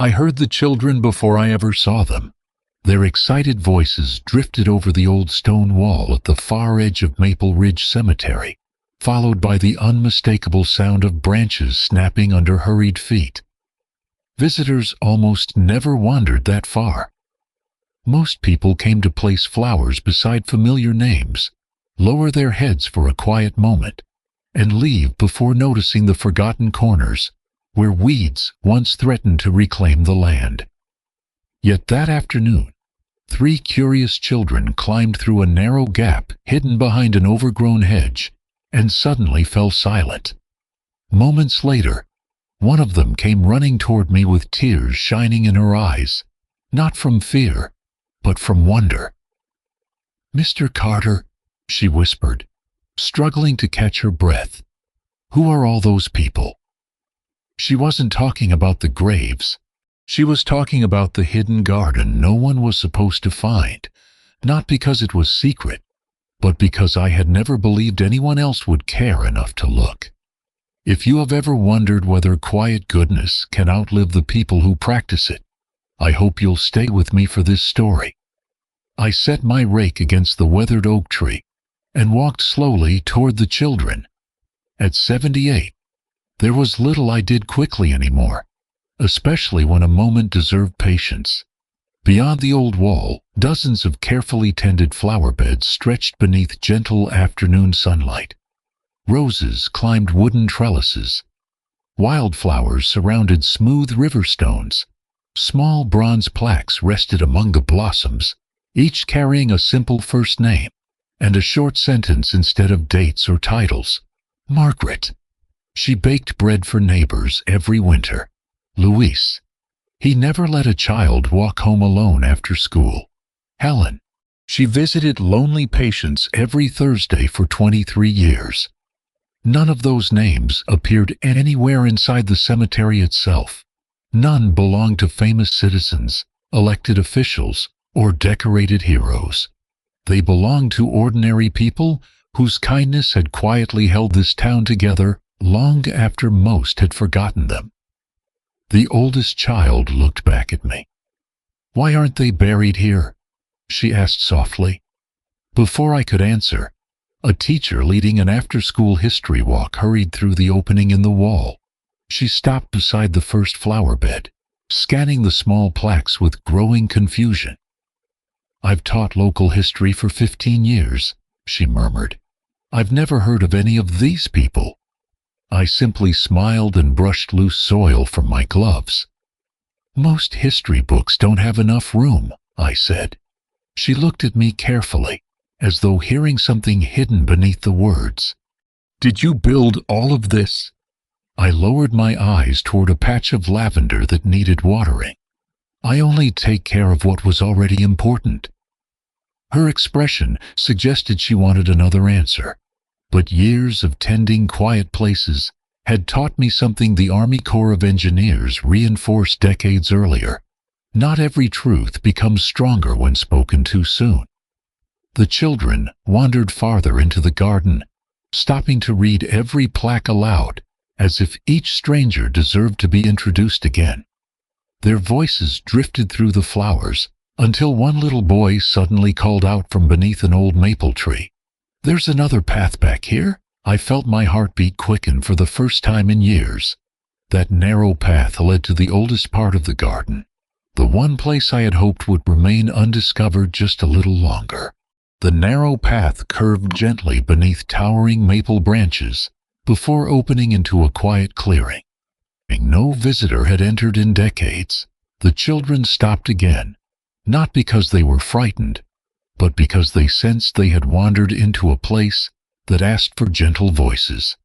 I heard the children before I ever saw them. Their excited voices drifted over the old stone wall at the far edge of Maple Ridge Cemetery, followed by the unmistakable sound of branches snapping under hurried feet. Visitors almost never wandered that far. Most people came to place flowers beside familiar names, lower their heads for a quiet moment, and leave before noticing the forgotten corners where weeds once threatened to reclaim the land. Yet that afternoon, 3 curious children climbed through a narrow gap hidden behind an overgrown hedge and suddenly fell silent. Moments later, one of them came running toward me with tears shining in her eyes, not from fear, but from wonder. "Mr. Carter," she whispered, struggling to catch her breath, "who are all those people?" She wasn't talking about the graves. She was talking about the hidden garden no one was supposed to find, not because it was secret, but because I had never believed anyone else would care enough to look. If you have ever wondered whether quiet goodness can outlive the people who practice it, I hope you'll stay with me for this story. I set my rake against the weathered oak tree and walked slowly toward the children. At 78, there was little I did quickly anymore, especially when a moment deserved patience. Beyond the old wall, dozens of carefully tended flower beds stretched beneath gentle afternoon sunlight. Roses climbed wooden trellises. Wildflowers surrounded smooth river stones. Small bronze plaques rested among the blossoms, each carrying a simple first name and a short sentence instead of dates or titles. Margaret. She baked bread for neighbors every winter. Luis. He never let a child walk home alone after school. Helen. She visited lonely patients every Thursday for 23 years. None of those names appeared anywhere inside the cemetery itself. None belonged to famous citizens, elected officials, or decorated heroes. They belonged to ordinary people whose kindness had quietly held this town together long after most had forgotten them. The oldest child looked back at me. "Why aren't they buried here?" she asked softly. Before I could answer, a teacher leading an after-school history walk hurried through the opening in the wall. She stopped beside the first flower bed, scanning the small plaques with growing confusion. "I've taught local history for 15 years, she murmured. "I've never heard of any of these people." I simply smiled and brushed loose soil from my gloves. "Most history books don't have enough room," I said. She looked at me carefully, as though hearing something hidden beneath the words. "Did you build all of this?" I lowered my eyes toward a patch of lavender that needed watering. "I only take care of what was already important." Her expression suggested she wanted another answer, but years of tending quiet places had taught me something the Army Corps of Engineers reinforced decades earlier. Not every truth becomes stronger when spoken too soon. The children wandered farther into the garden, stopping to read every plaque aloud, as if each stranger deserved to be introduced again. Their voices drifted through the flowers until one little boy suddenly called out from beneath an old maple tree, "There's another path back here." I felt my heartbeat quicken for the first time in years. That narrow path led to the oldest part of the garden, the one place I had hoped would remain undiscovered just a little longer. The narrow path curved gently beneath towering maple branches before opening into a quiet clearing. No visitor had entered in decades. The children stopped again, not because they were frightened, but because they sensed they had wandered into a place that asked for gentle voices.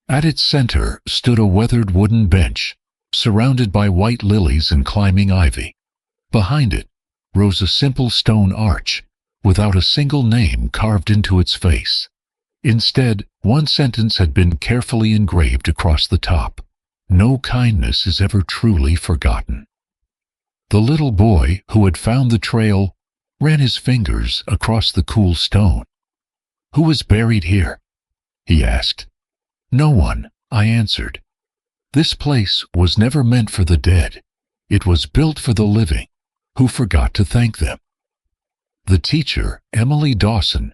At its center stood a weathered wooden bench, surrounded by white lilies and climbing ivy. Behind it rose a simple stone arch, without a single name carved into its face. Instead, one sentence had been carefully engraved across the top: "No kindness is ever truly forgotten." The little boy who had found the trail ran his fingers across the cool stone. "Who is buried here?" he asked. "No one," I answered. "This place was never meant for the dead. It was built for the living, who forgot to thank them. The teacher, Emily Dawson,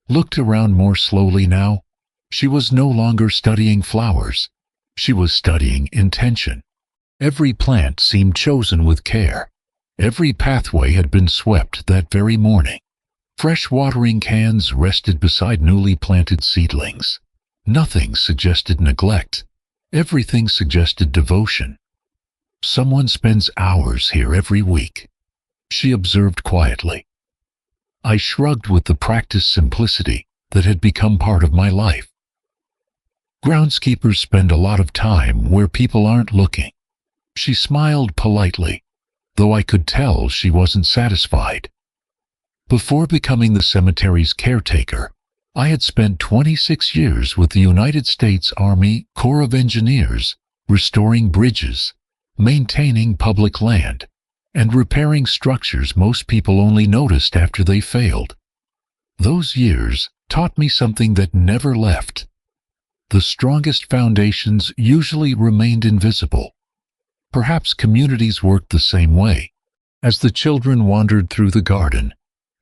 looked around more slowly now. She was no longer studying flowers. She was studying intention. Every plant seemed chosen with care. Every pathway had been swept that very morning. Fresh watering cans rested beside newly planted seedlings. Nothing suggested neglect. Everything suggested devotion. Someone spends hours here every week, she observed quietly. I shrugged with the practiced simplicity that had become part of my life. Groundskeepers spend a lot of time where people aren't looking. She smiled politely, though I could tell she wasn't satisfied. Before becoming the cemetery's caretaker, I had spent 26 years with the United States Army Corps of Engineers, restoring bridges, maintaining public land, and repairing structures most people only noticed after they failed. Those years taught me something that never left. The strongest foundations usually remained invisible. Perhaps communities worked the same way. As the children wandered through the garden,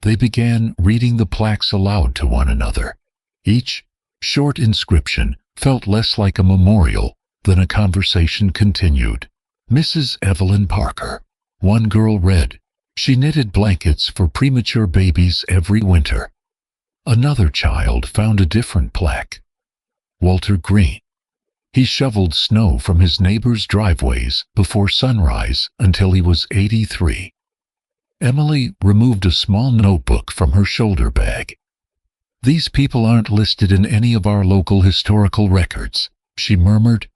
they began reading the plaques aloud to one another. Each short inscription felt less like a memorial than a conversation continued. Mrs. Evelyn Parker, one girl read, she knitted blankets for premature babies every winter. Another child found a different plaque. Walter Green. He shoveled snow from his neighbors' driveways before sunrise until he was 83. Emily removed a small notebook from her shoulder bag. These people aren't listed in any of our local historical records, she murmured.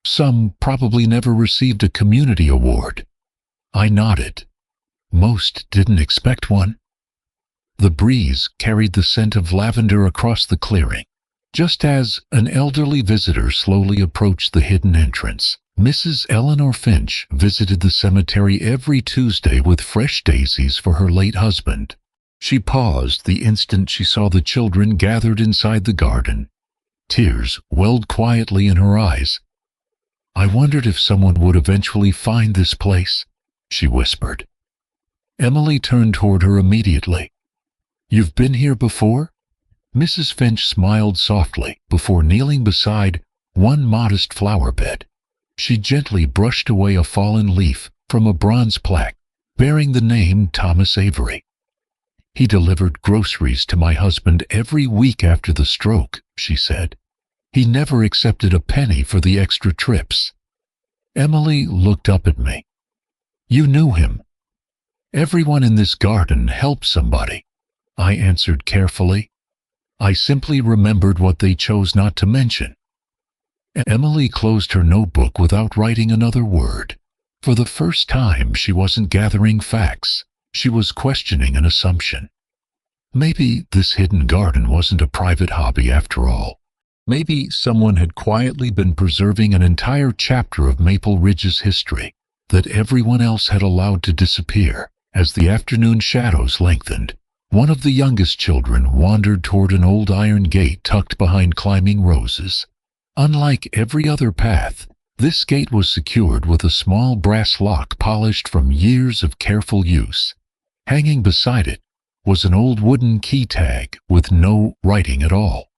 Some probably never received a community award. I nodded. Most didn't expect one. The breeze carried the scent of lavender across the clearing. Just as an elderly visitor slowly approached the hidden entrance, Mrs. Eleanor Finch visited the cemetery every Tuesday with fresh daisies for her late husband. She paused the instant she saw the children gathered inside the garden. Tears welled quietly in her eyes. I wondered if someone would eventually find this place, she whispered. Emily turned toward her immediately. You've been here before? Mrs. Finch smiled softly before kneeling beside one modest flower bed. She gently brushed away a fallen leaf from a bronze plaque bearing the name Thomas Avery. He delivered groceries to my husband every week after the stroke, she said. He never accepted a penny for the extra trips. Emily looked up at me. You knew him. Everyone in this garden helped somebody, I answered carefully. I simply remembered what they chose not to mention. Emily closed her notebook without writing another word. For the first time, she wasn't gathering facts. She was questioning an assumption. Maybe this hidden garden wasn't a private hobby after all. Maybe someone had quietly been preserving an entire chapter of Maple Ridge's history that everyone else had allowed to disappear. As the afternoon shadows lengthened, one of the youngest children wandered toward an old iron gate tucked behind climbing roses. Unlike every other path, this gate was secured with a small brass lock polished from years of careful use. Hanging beside it was an old wooden key tag with no writing at all.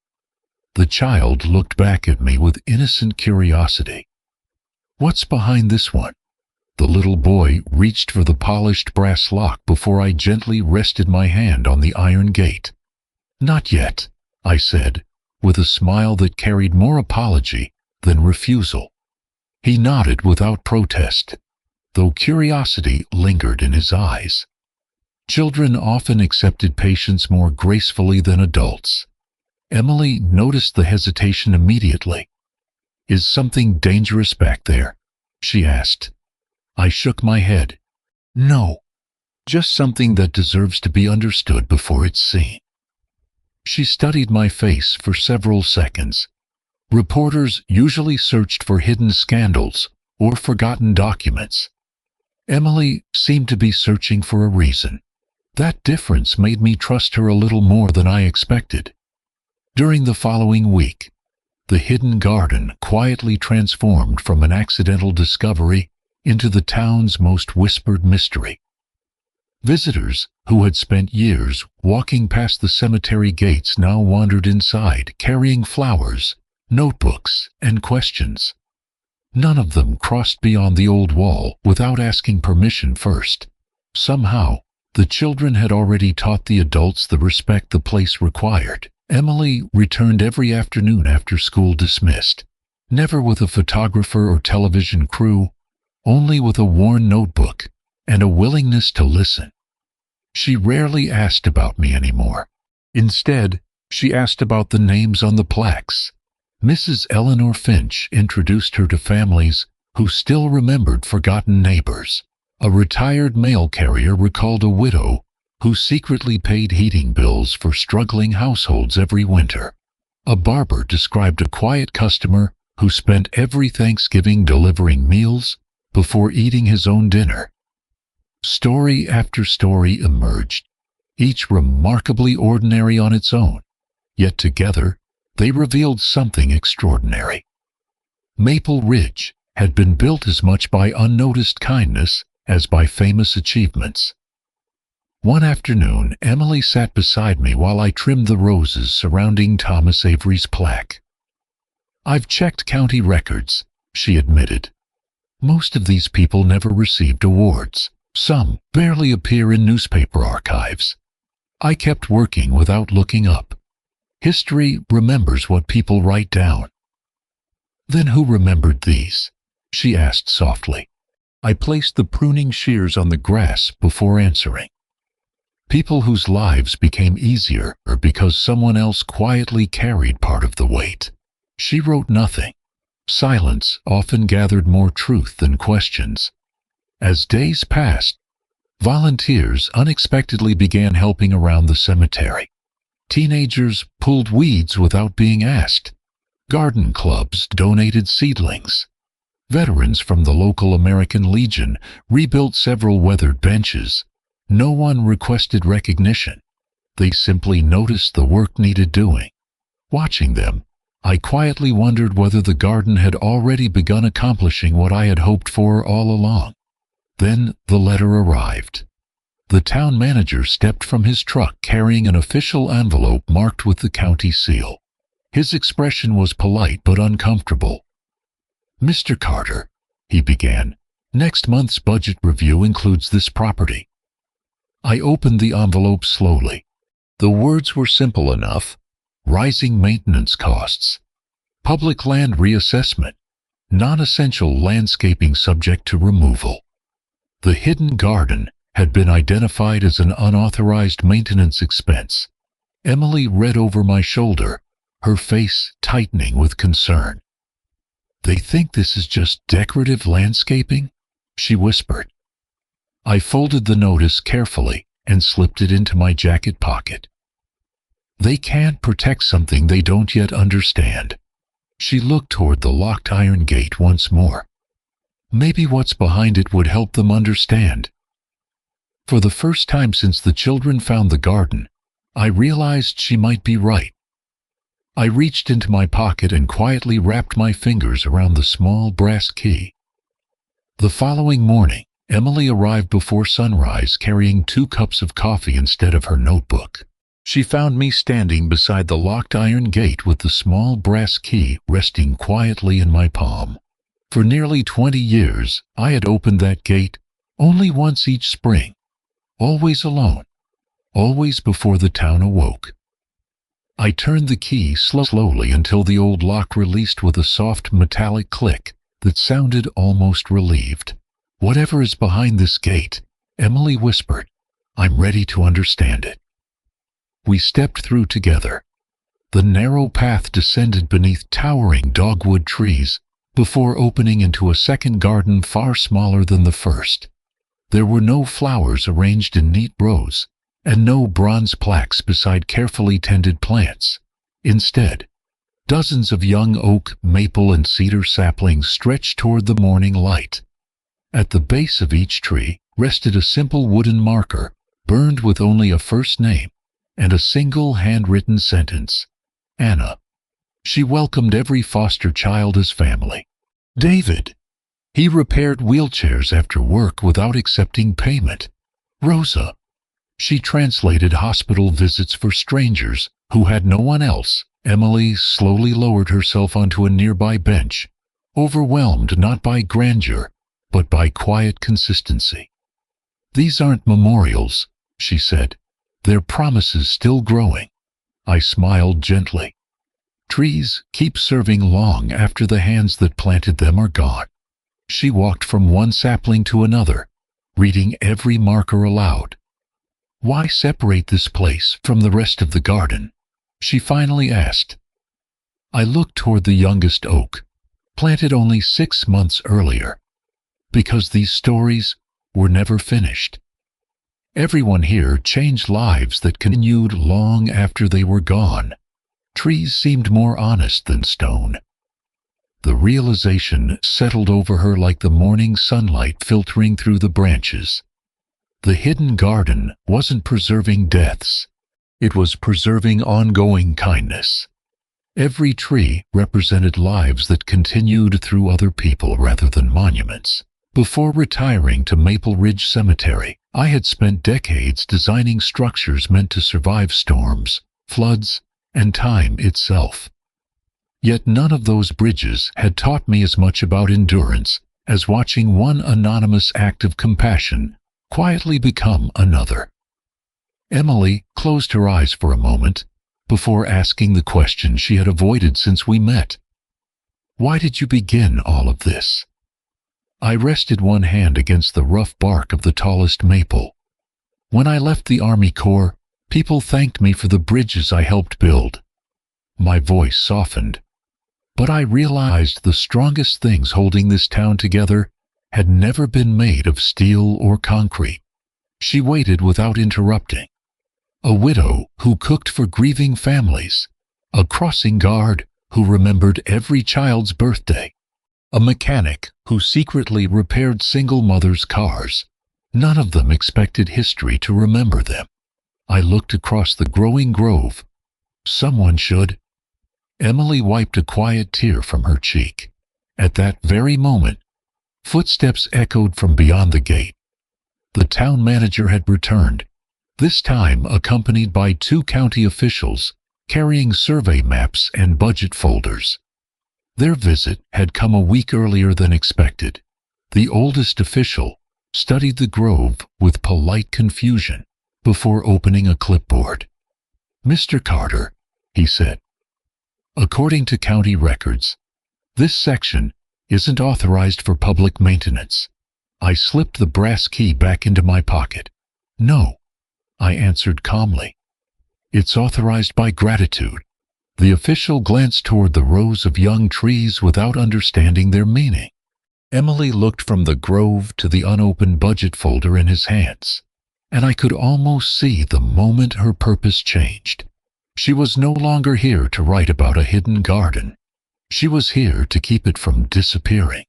The child looked back at me with innocent curiosity. What's behind this one? The little boy reached for the polished brass lock before I gently rested my hand on the iron gate. Not yet, I said, with a smile that carried more apology than refusal. He nodded without protest, though curiosity lingered in his eyes. Children often accepted patience more gracefully than adults. Emily noticed the hesitation immediately. Is something dangerous back there? She asked. I shook my head. No, just something that deserves to be understood before it's seen. She studied my face for several seconds. Reporters usually searched for hidden scandals or forgotten documents. Emily seemed to be searching for a reason. That difference made me trust her a little more than I expected. During the following week, the hidden garden quietly transformed from an accidental discovery into the town's most whispered mystery. Visitors who had spent years walking past the cemetery gates now wandered inside, carrying flowers, notebooks, and questions. None of them crossed beyond the old wall without asking permission first. Somehow, the children had already taught the adults the respect the place required. Emily returned every afternoon after school dismissed, never with a photographer or television crew, only with a worn notebook and a willingness to listen. She rarely asked about me anymore. Instead, she asked about the names on the plaques. Mrs. Eleanor Finch introduced her to families who still remembered forgotten neighbors. A retired mail carrier recalled a widow who secretly paid heating bills for struggling households every winter. A barber described a quiet customer who spent every Thanksgiving delivering meals before eating his own dinner. Story after story emerged, each remarkably ordinary on its own, yet together they revealed something extraordinary. Maple Ridge had been built as much by unnoticed kindness as by famous achievements. One afternoon, Emily sat beside me while I trimmed the roses surrounding Thomas Avery's plaque. "I've checked county records," she admitted. "Most of these people never received awards. Some barely appear in newspaper archives." I kept working without looking up. History remembers what people write down. "Then who remembered these?" she asked softly. I placed the pruning shears on the grass before answering. People whose lives became easier because someone else quietly carried part of the weight. She wrote nothing. Silence often gathered more truth than questions. As days passed, volunteers unexpectedly began helping around the cemetery. Teenagers pulled weeds without being asked. Garden clubs donated seedlings. Veterans from the local American Legion rebuilt several weathered benches. No one requested recognition. They simply noticed the work needed doing. Watching them, I quietly wondered whether the garden had already begun accomplishing what I had hoped for all along. Then the letter arrived. The town manager stepped from his truck carrying an official envelope marked with the county seal. His expression was polite but uncomfortable. "Mr. Carter," he began, "next month's budget review includes this property." I opened the envelope slowly. The words were simple enough: rising maintenance costs, public land reassessment, non-essential landscaping subject to removal. The hidden garden had been identified as an unauthorized maintenance expense. Emily read over my shoulder, her face tightening with concern. "They think this is just decorative landscaping?" she whispered. I folded the notice carefully and slipped it into my jacket pocket. "They can't protect something they don't yet understand." She looked toward the locked iron gate once more. "Maybe what's behind it would help them understand." For the first time since the children found the garden, I realized she might be right. I reached into my pocket and quietly wrapped my fingers around the small brass key. The following morning, Emily arrived before sunrise carrying 2 cups of coffee instead of her notebook. She found me standing beside the locked iron gate with the small brass key resting quietly in my palm. For nearly 20 years, I had opened that gate only once each spring, always alone, always before the town awoke. I turned the key slowly until the old lock released with a soft metallic click that sounded almost relieved. "Whatever is behind this gate," Emily whispered, "I'm ready to understand it." We stepped through together. The narrow path descended beneath towering dogwood trees before opening into a second garden far smaller than the first. There were no flowers arranged in neat rows, and no bronze plaques beside carefully tended plants. Instead, dozens of young oak, maple, and cedar saplings stretched toward the morning light. At the base of each tree rested a simple wooden marker, burned with only a first name and a single handwritten sentence: Anna. She welcomed every foster child as family. "David," He repaired wheelchairs after work without accepting payment. Rosa. She translated hospital visits for strangers who had no one else. Emily slowly lowered herself onto a nearby bench, overwhelmed not by grandeur, but by quiet consistency. "These aren't memorials," she said. "They're promises still growing." I smiled gently. "Trees keep serving long after the hands that planted them are gone." She walked from one sapling to another, reading every marker aloud. "Why separate this place from the rest of the garden?" she finally asked. I looked toward the youngest oak, planted only 6 months earlier. Because these stories were never finished. Everyone here changed lives that continued long after they were gone. Trees seemed more honest than stone. The realization settled over her like the morning sunlight filtering through the branches. The hidden garden wasn't preserving deaths. It was preserving ongoing kindness. Every tree represented lives that continued through other people rather than monuments. Before retiring to Maple Ridge Cemetery, I had spent decades designing structures meant to survive storms, floods, and time itself. Yet none of those bridges had taught me as much about endurance as watching one anonymous act of compassion quietly become another. Emily closed her eyes for a moment before asking the question she had avoided since we met. "Why did you begin all of this?" I rested one hand against the rough bark of the tallest maple. "When I left the Army Corps, people thanked me for the bridges I helped build." My voice softened. But I realized the strongest things holding this town together had never been made of steel or concrete. She waited without interrupting. A widow who cooked for grieving families, a crossing guard who remembered every child's birthday, a mechanic who secretly repaired single mothers' cars. None of them expected history to remember them. I looked across the growing grove. Someone should. Emily wiped a quiet tear from her cheek. At that very moment, footsteps echoed from beyond the gate. The town manager had returned, this time accompanied by 2 county officials carrying survey maps and budget folders. Their visit had come a week earlier than expected. The oldest official studied the grove with polite confusion before opening a clipboard. "Mr. Carter," he said, "according to county records, this section isn't authorized for public maintenance." I slipped the brass key back into my pocket. "No," I answered calmly. "It's authorized by gratitude." The official glanced toward the rows of young trees without understanding their meaning. Emily looked from the grove to the unopened budget folder in his hands, and I could almost see the moment her purpose changed. She was no longer here to write about a hidden garden. She was here to keep it from disappearing.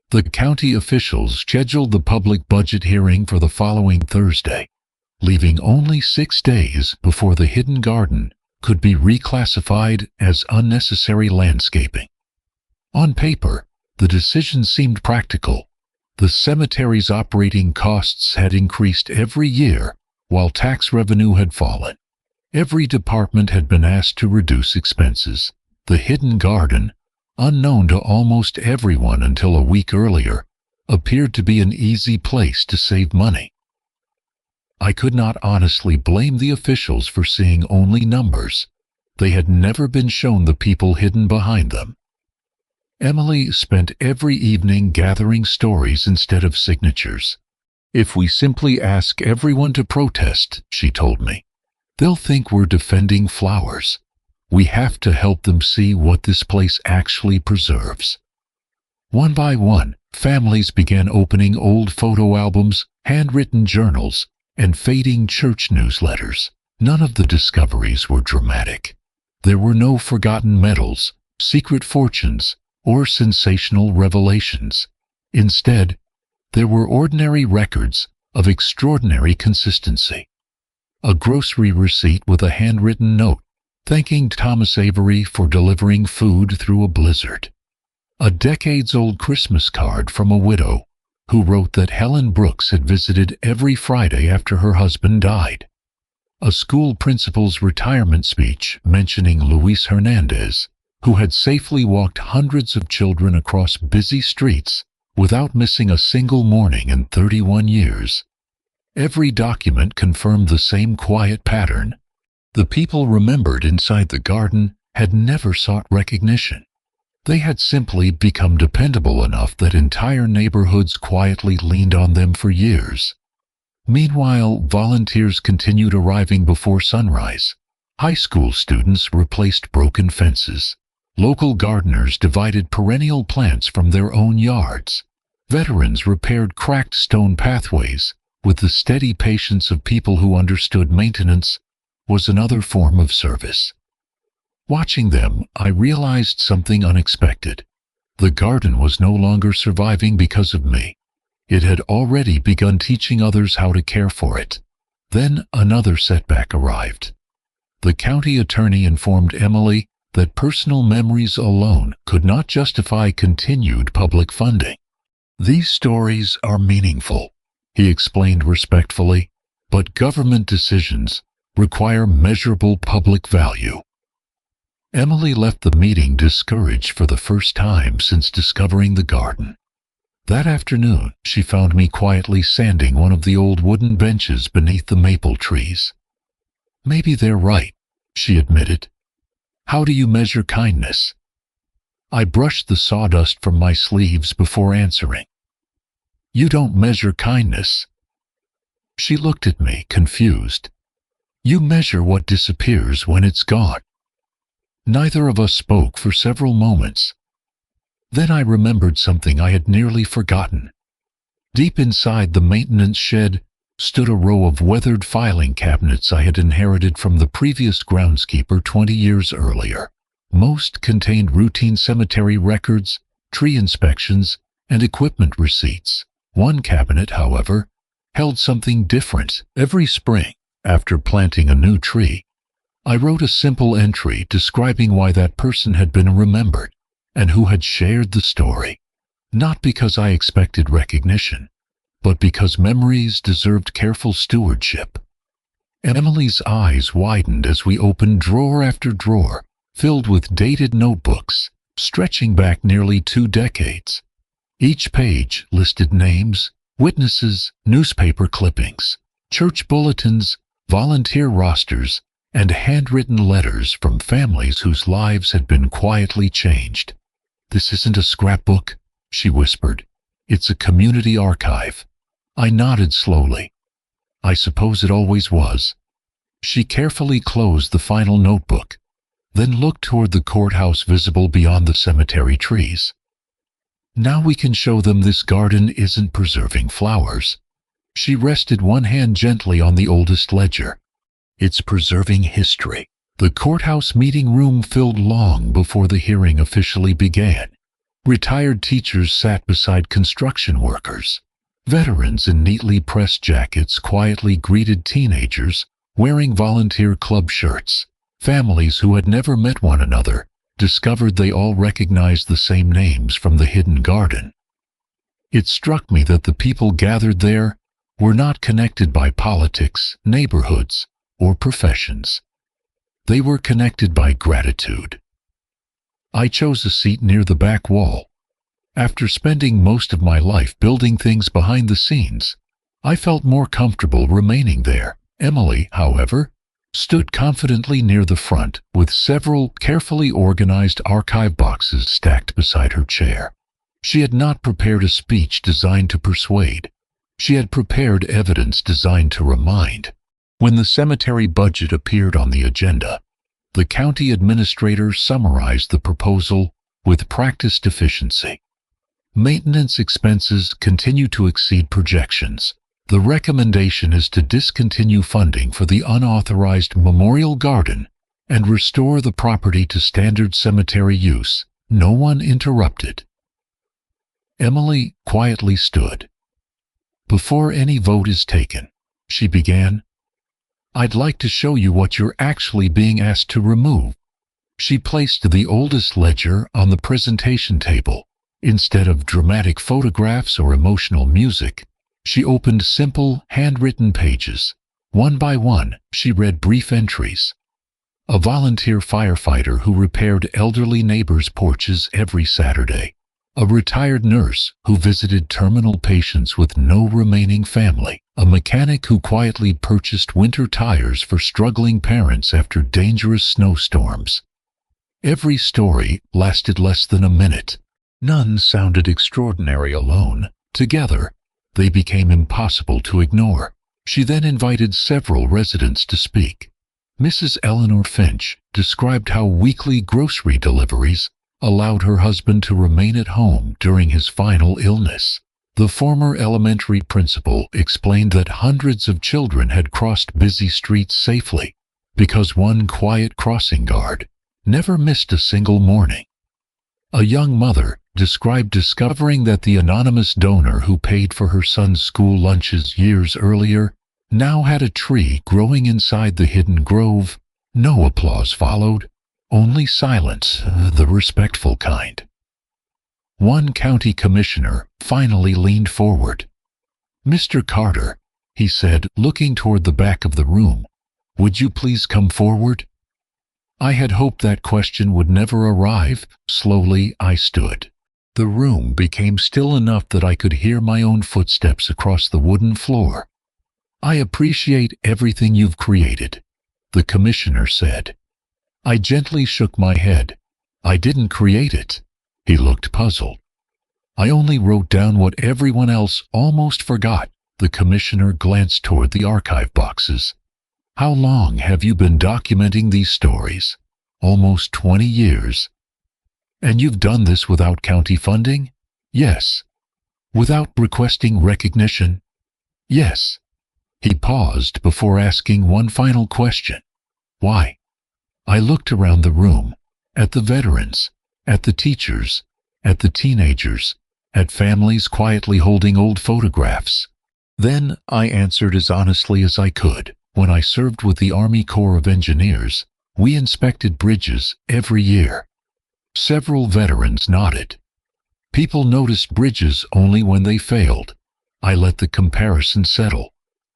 The county officials scheduled the public budget hearing for the following Thursday, leaving only 6 days before the hidden garden could be reclassified as unnecessary landscaping. On paper, the decision seemed practical. The cemetery's operating costs had increased every year, while tax revenue had fallen. Every department had been asked to reduce expenses. The hidden garden, unknown to almost everyone until a week earlier, appeared to be an easy place to save money. I could not honestly blame the officials for seeing only numbers. They had never been shown the people hidden behind them. Emily spent every evening gathering stories instead of signatures. "If we simply ask everyone to protest," she told me, "they'll think we're defending flowers. We have to help them see what this place actually preserves." One by one, families began opening old photo albums, handwritten journals, and fading church newsletters. None of the discoveries were dramatic. There were no forgotten medals, secret fortunes, or sensational revelations. Instead, there were ordinary records of extraordinary consistency. A grocery receipt with a handwritten note thanking Thomas Avery for delivering food through a blizzard. A decades-old Christmas card from a widow who wrote that Helen Brooks had visited every Friday after her husband died. A school principal's retirement speech mentioning Luis Hernandez, who had safely walked hundreds of children across busy streets without missing a single morning in 31 years. Every document confirmed the same quiet pattern. The people remembered inside the garden had never sought recognition. They had simply become dependable enough that entire neighborhoods quietly leaned on them for years. Meanwhile, volunteers continued arriving before sunrise. High school students replaced broken fences. Local gardeners divided perennial plants from their own yards. Veterans repaired cracked stone pathways with the steady patience of people who understood maintenance was another form of service. Watching them, I realized something unexpected. The garden was no longer surviving because of me. It had already begun teaching others how to care for it. Then another setback arrived. The county attorney informed Emily that personal memories alone could not justify continued public funding. "These stories are meaningful," he explained respectfully, "but government decisions require measurable public value." Emily left the meeting discouraged for the first time since discovering the garden. That afternoon, she found me quietly sanding one of the old wooden benches beneath the maple trees. "Maybe they're right," she admitted. "How do you measure kindness?" I brushed the sawdust from my sleeves before answering. "You don't measure kindness." She looked at me, confused. "You measure what disappears when it's gone." Neither of us spoke for several moments. Then I remembered something I had nearly forgotten. Deep inside the maintenance shed stood a row of weathered filing cabinets I had inherited from the previous groundskeeper 20 years earlier. Most contained routine cemetery records, tree inspections, and equipment receipts. One cabinet, however, held something different. Every spring, after planting a new tree, I wrote a simple entry describing why that person had been remembered and who had shared the story. Not because I expected recognition, but because memories deserved careful stewardship. Emily's eyes widened as we opened drawer after drawer, filled with dated notebooks, stretching back nearly 2 decades. Each page listed names, witnesses, newspaper clippings, church bulletins, volunteer rosters, and handwritten letters from families whose lives had been quietly changed. "This isn't a scrapbook," she whispered. "It's a community archive." I nodded slowly. "I suppose it always was." She carefully closed the final notebook, then looked toward the courthouse visible beyond the cemetery trees. "Now we can show them this garden isn't preserving flowers." She rested one hand gently on the oldest ledger. "It's preserving history." The courthouse meeting room filled long before the hearing officially began. Retired teachers sat beside construction workers. Veterans in neatly pressed jackets quietly greeted teenagers wearing volunteer club shirts. Families who had never met one another discovered they all recognized the same names from the hidden garden. It struck me that the people gathered there were not connected by politics, neighborhoods, or professions. They were connected by gratitude. I chose a seat near the back wall. After spending most of my life building things behind the scenes, I felt more comfortable remaining there. Emily, however, stood confidently near the front with several carefully organized archive boxes stacked beside her chair. She had not prepared a speech designed to persuade. She had prepared evidence designed to remind. When the cemetery budget appeared on the agenda, the county administrator summarized the proposal with practiced efficiency. Maintenance expenses continue to exceed projections. The recommendation is to discontinue funding for the unauthorized memorial garden and restore the property to standard cemetery use. No one interrupted. Emily quietly stood. "Before any vote is taken," she began, "I'd like to show you what you're actually being asked to remove." She placed the oldest ledger on the presentation table, Instead of dramatic photographs or emotional music, she opened simple, handwritten pages. One by one, she read brief entries. A volunteer firefighter who repaired elderly neighbors' porches every Saturday. A retired nurse who visited terminal patients with no remaining family. A mechanic who quietly purchased winter tires for struggling parents after dangerous snowstorms. Every story lasted less than a minute. None sounded extraordinary alone. Together, they became impossible to ignore. She then invited several residents to speak. Mrs. Eleanor Finch described how weekly grocery deliveries allowed her husband to remain at home during his final illness. The former elementary principal explained that hundreds of children had crossed busy streets safely because one quiet crossing guard never missed a single morning. A young mother described discovering that the anonymous donor who paid for her son's school lunches years earlier now had a tree growing inside the hidden grove. No applause followed, only silence, the respectful kind. One county commissioner finally leaned forward. "Mr. Carter," he said, looking toward the back of the room, "would you please come forward?" I had hoped that question would never arrive. Slowly I stood. The room became still enough that I could hear my own footsteps across the wooden floor. "I appreciate everything you've created," the commissioner said. I gently shook my head. "I didn't create it." He looked puzzled. "I only wrote down what everyone else almost forgot." The commissioner glanced toward the archive boxes. "How long have you been documenting these stories?" "Almost 20 years." "And you've done this without county funding?" "Yes." "Without requesting recognition?" "Yes." He paused before asking one final question. "Why?" I looked around the room, at the veterans, at the teachers, at the teenagers, at families quietly holding old photographs. Then I answered as honestly as I could. When I served with the Army Corps of Engineers, we inspected bridges every year. Several veterans nodded. People noticed bridges only when they failed. I let the comparison settle.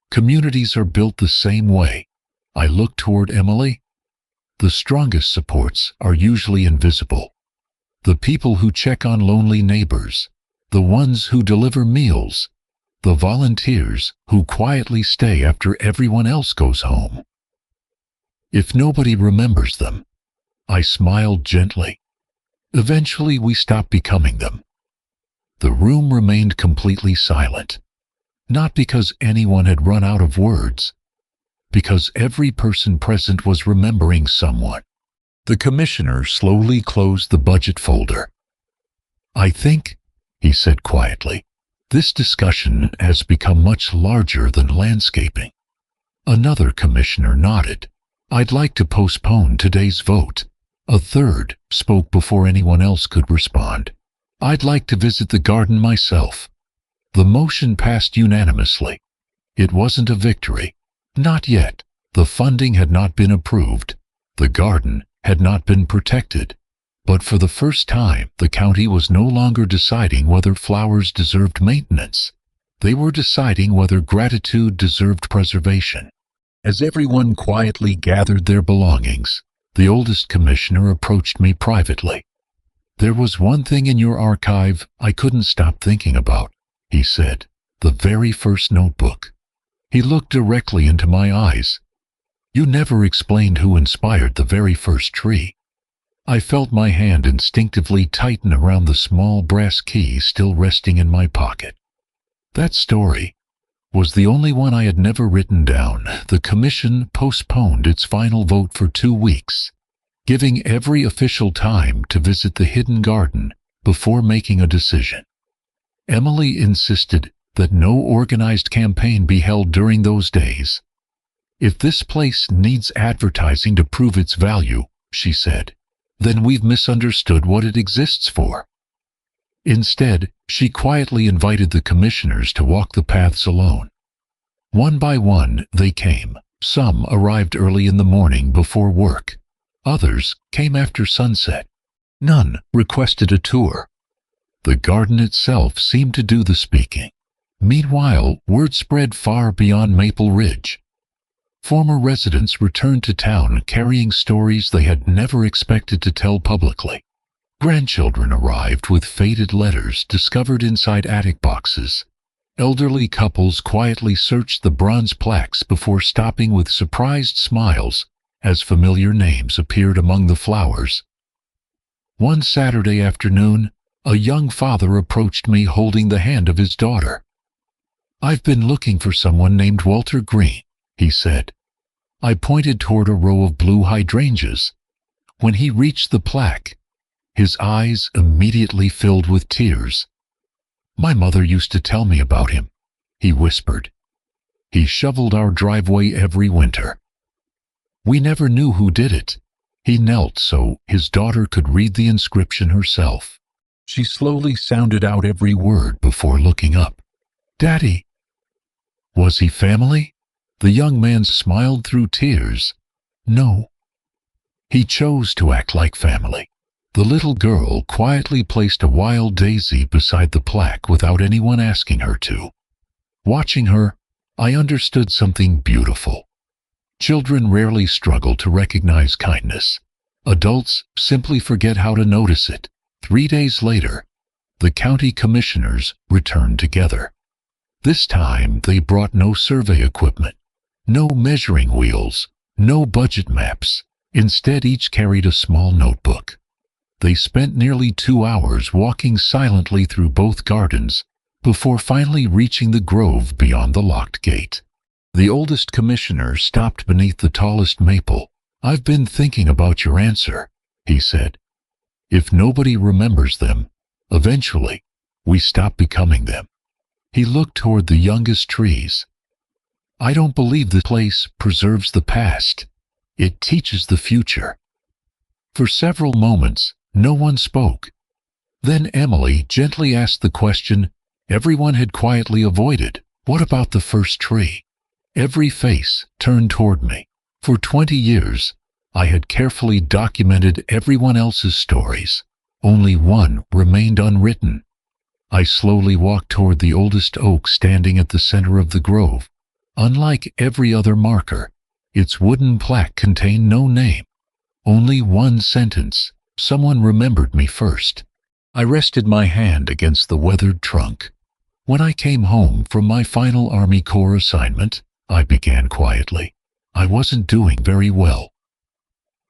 Communities are built the same way. I looked toward Emily. The strongest supports are usually invisible. The people who check on lonely neighbors, the ones who deliver meals, the volunteers who quietly stay after everyone else goes home. If nobody remembers them, I smiled gently. Eventually we stop becoming them. The room remained completely silent, not because anyone had run out of words, because every person present was remembering someone. The commissioner slowly closed the budget folder. "I think," he said quietly, "this discussion has become much larger than landscaping." Another commissioner nodded. "I'd like to postpone today's vote." A third spoke before anyone else could respond. "I'd like to visit the garden myself." The motion passed unanimously. It wasn't a victory. Not yet. The funding had not been approved. The garden had not been protected. But for the first time, the county was no longer deciding whether flowers deserved maintenance. They were deciding whether gratitude deserved preservation. As everyone quietly gathered their belongings, the oldest commissioner approached me privately. "There was one thing in your archive I couldn't stop thinking about," he said. "The very first notebook." He looked directly into my eyes. "You never explained who inspired the very first tree." I felt my hand instinctively tighten around the small brass key still resting in my pocket. That story was the only one I had never written down. The commission postponed its final vote for 2 weeks, giving every official time to visit the hidden garden before making a decision. Emily insisted that no organized campaign be held during those days. "If this place needs advertising to prove its value," she said, "then we've misunderstood what it exists for." Instead, she quietly invited the commissioners to walk the paths alone. One by one, they came. Some arrived early in the morning before work. Others came after sunset. None requested a tour. The garden itself seemed to do the speaking. Meanwhile, word spread far beyond Maple Ridge. Former residents returned to town carrying stories they had never expected to tell publicly. Grandchildren arrived with faded letters discovered inside attic boxes. Elderly couples quietly searched the bronze plaques before stopping with surprised smiles as familiar names appeared among the flowers. One Saturday afternoon, a young father approached me holding the hand of his daughter. "I've been looking for someone named Walter Green," he said. I pointed toward a row of blue hydrangeas. When he reached the plaque, his eyes immediately filled with tears. "My mother used to tell me about him," he whispered. "He shoveled our driveway every winter. We never knew who did it." He knelt so his daughter could read the inscription herself. She slowly sounded out every word before looking up. "Daddy." "Was he family?" The young man smiled through tears. "No. He chose to act like family." The little girl quietly placed a wild daisy beside the plaque without anyone asking her to. Watching her, I understood something beautiful. Children rarely struggle to recognize kindness. Adults simply forget how to notice it. 3 days later, the county commissioners returned together. This time they brought no survey equipment, no measuring wheels, no budget maps. Instead, each carried a small notebook. They spent nearly 2 hours walking silently through both gardens before finally reaching the grove beyond the locked gate. The oldest commissioner stopped beneath the tallest maple. "I've been thinking about your answer," he said. "If nobody remembers them, eventually we stop becoming them." He looked toward the youngest trees. "I don't believe the place preserves the past. It teaches the future." For several moments, no one spoke. Then Emily gently asked the question everyone had quietly avoided. "What about the first tree?" Every face turned toward me. For 20 years, I had carefully documented everyone else's stories. Only one remained unwritten. I slowly walked toward the oldest oak standing at the center of the grove. Unlike every other marker, its wooden plaque contained no name. Only one sentence: "Someone remembered me first." I rested my hand against the weathered trunk. "When I came home from my final Army Corps assignment," I began quietly, "I wasn't doing very well.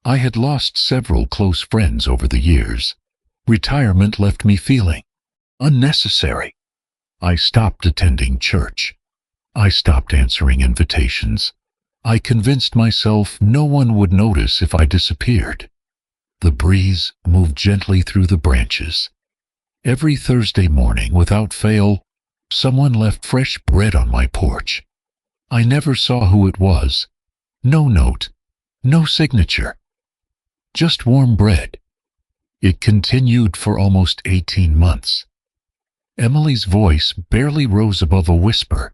I had lost several close friends over the years. Retirement left me feeling unnecessary. I stopped attending church. I stopped answering invitations. I convinced myself no one would notice if I disappeared." The breeze moved gently through the branches. Every Thursday morning, without fail, someone left fresh bread on my porch. I never saw who it was. No note, no signature. Just warm bread. It continued for almost 18 months. Emily's voice barely rose above a whisper.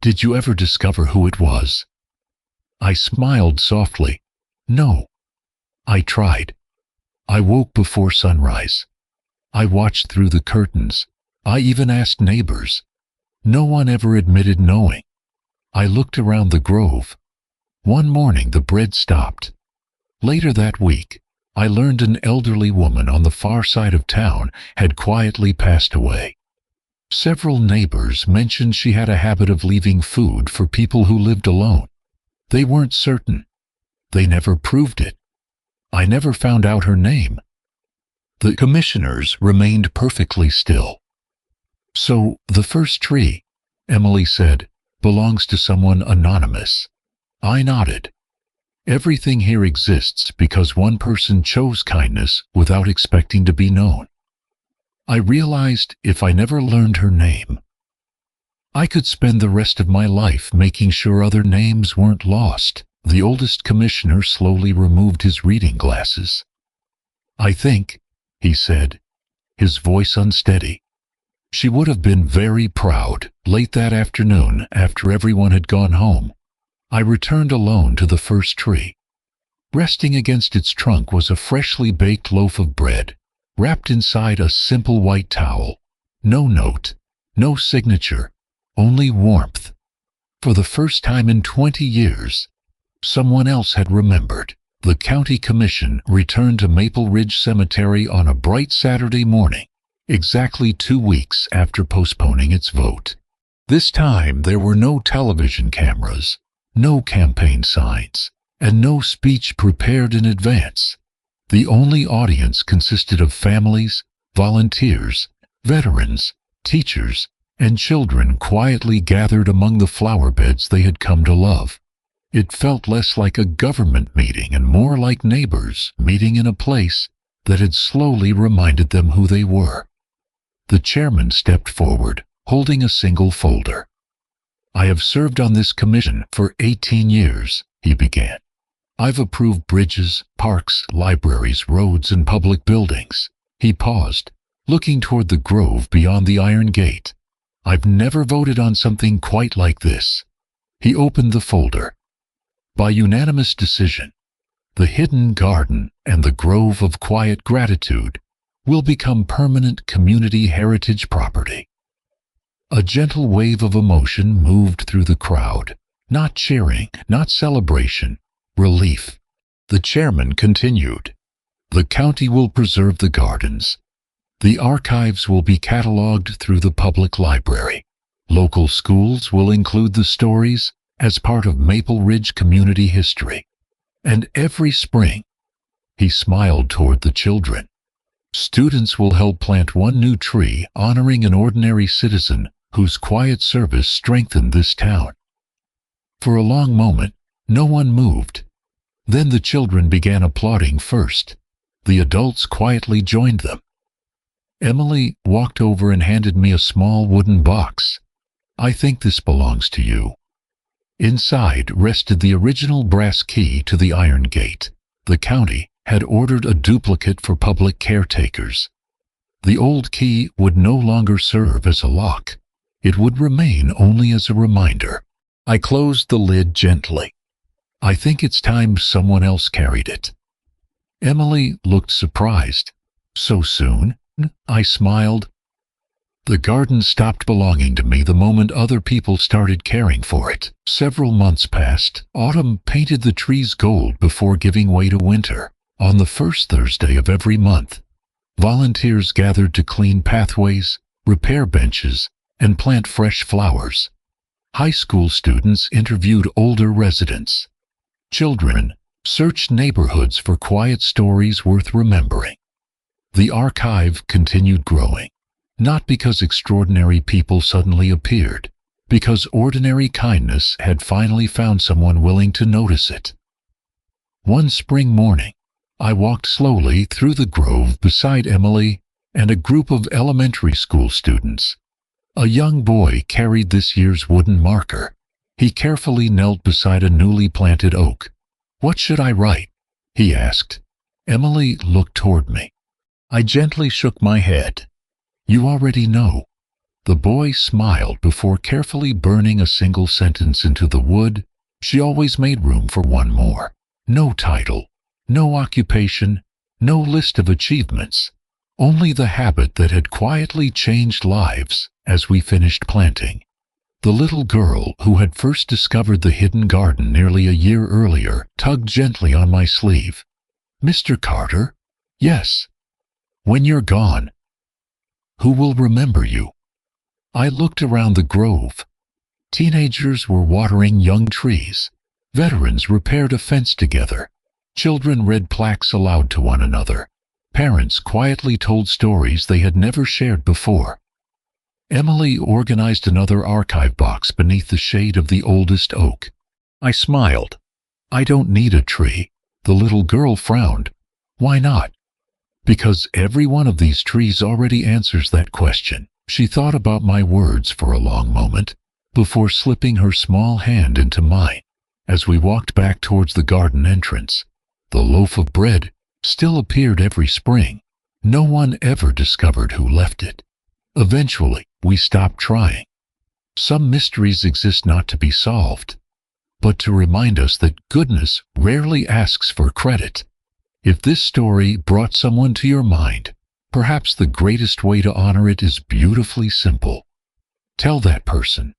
"Did you ever discover who it was?" I smiled softly. "No. I tried. I woke before sunrise. I watched through the curtains. I even asked neighbors. No one ever admitted knowing. I looked around the grove. One morning the bread stopped. Later that week, I learned an elderly woman on the far side of town had quietly passed away. Several neighbors mentioned she had a habit of leaving food for people who lived alone. They weren't certain. They never proved it. I never found out her name. The commissioners remained perfectly still. "So, the first tree," Emily said, "belongs to someone anonymous." I nodded. Everything here exists because one person chose kindness without expecting to be known. I realized if I never learned her name, I could spend the rest of my life making sure other names weren't lost. The oldest commissioner slowly removed his reading glasses. "I think," he said, his voice unsteady, "she would have been very proud." Late that afternoon, after everyone had gone home, I returned alone to the first tree. Resting against its trunk was a freshly baked loaf of bread. wrapped inside a simple white towel. No note, no signature, only warmth. For the first time in 20 years, someone else had remembered. The county commission returned to Maple Ridge Cemetery on a bright Saturday morning, exactly 2 weeks after postponing its vote. This time there were no television cameras, no campaign signs, and no speech prepared in advance. The only audience consisted of families, volunteers, veterans, teachers, and children quietly gathered among the flower beds they had come to love. It felt less like a government meeting and more like neighbors meeting in a place that had slowly reminded them who they were. The chairman stepped forward, holding a single folder. "I have served on this commission for 18 years, he began. "I've approved bridges, parks, libraries, roads, and public buildings." He paused, looking toward the grove beyond the iron gate. "I've never voted on something quite like this." He opened the folder. By unanimous decision, the hidden garden and the grove of quiet gratitude will become permanent community heritage property. A gentle wave of emotion moved through the crowd. Not cheering, not celebration, relief. The chairman continued. "The county will preserve the gardens. The archives will be cataloged through the public library. Local schools will include the stories as part of Maple Ridge community history. And every spring," he smiled toward the children, "students will help plant one new tree honoring an ordinary citizen whose quiet service strengthened this town." For a long moment, no one moved. Then the children began applauding first. The adults quietly joined them. Emily walked over and handed me a small wooden box. "I think this belongs to you." Inside rested the original brass key to the iron gate. The county had ordered a duplicate for public caretakers. The old key would no longer serve as a lock. It would remain only as a reminder. I closed the lid gently. "I think it's time someone else carried it." Emily looked surprised. "So soon?" I smiled. "The garden stopped belonging to me the moment other people started caring for it. Several months passed. Autumn painted the trees gold before giving way to winter. On the first Thursday of every month, volunteers gathered to clean pathways, repair benches, and plant fresh flowers. High school students interviewed older residents. Children searched neighborhoods for quiet stories worth remembering. The archive continued growing. Not because extraordinary people suddenly appeared, because ordinary kindness had finally found someone willing to notice it. One spring morning, I walked slowly through the grove beside Emily and a group of elementary school students. A young boy carried this year's wooden marker. He carefully knelt beside a newly planted oak. "What should I write?" he asked. Emily looked toward me. I gently shook my head. "You already know." The boy smiled before carefully burning a single sentence into the wood. She always made room for one more. No title, no occupation, no list of achievements, only the habit that had quietly changed lives as we finished planting. The little girl who had first discovered the hidden garden nearly a year earlier tugged gently on my sleeve. "Mr. Carter?" "Yes." "When you're gone, who will remember you?" I looked around the grove. Teenagers were watering young trees. Veterans repaired a fence together. Children read plaques aloud to one another. Parents quietly told stories they had never shared before. Emily organized another archive box beneath the shade of the oldest oak. I smiled. "I don't need a tree." The little girl frowned. "Why not?" "Because every one of these trees already answers that question." She thought about my words for a long moment before slipping her small hand into mine. As we walked back towards the garden entrance, the loaf of bread still appeared every spring. No one ever discovered who left it. Eventually, we stopped trying. Some mysteries exist not to be solved, but to remind us that goodness rarely asks for credit. If this story brought someone to your mind, Perhaps the greatest way to honor it is beautifully simple. Tell that person.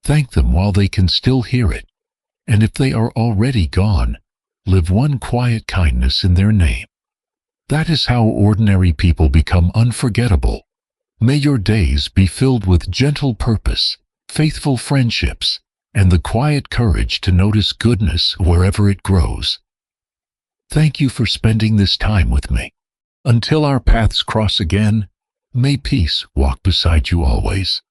Thank them while they can still hear it. And if they are already gone, live one quiet kindness in their name. That is how ordinary people become unforgettable. May your days be filled with gentle purpose, faithful friendships, and the quiet courage to notice goodness wherever it grows. Thank you for spending this time with me. Until our paths cross again, may peace walk beside you always.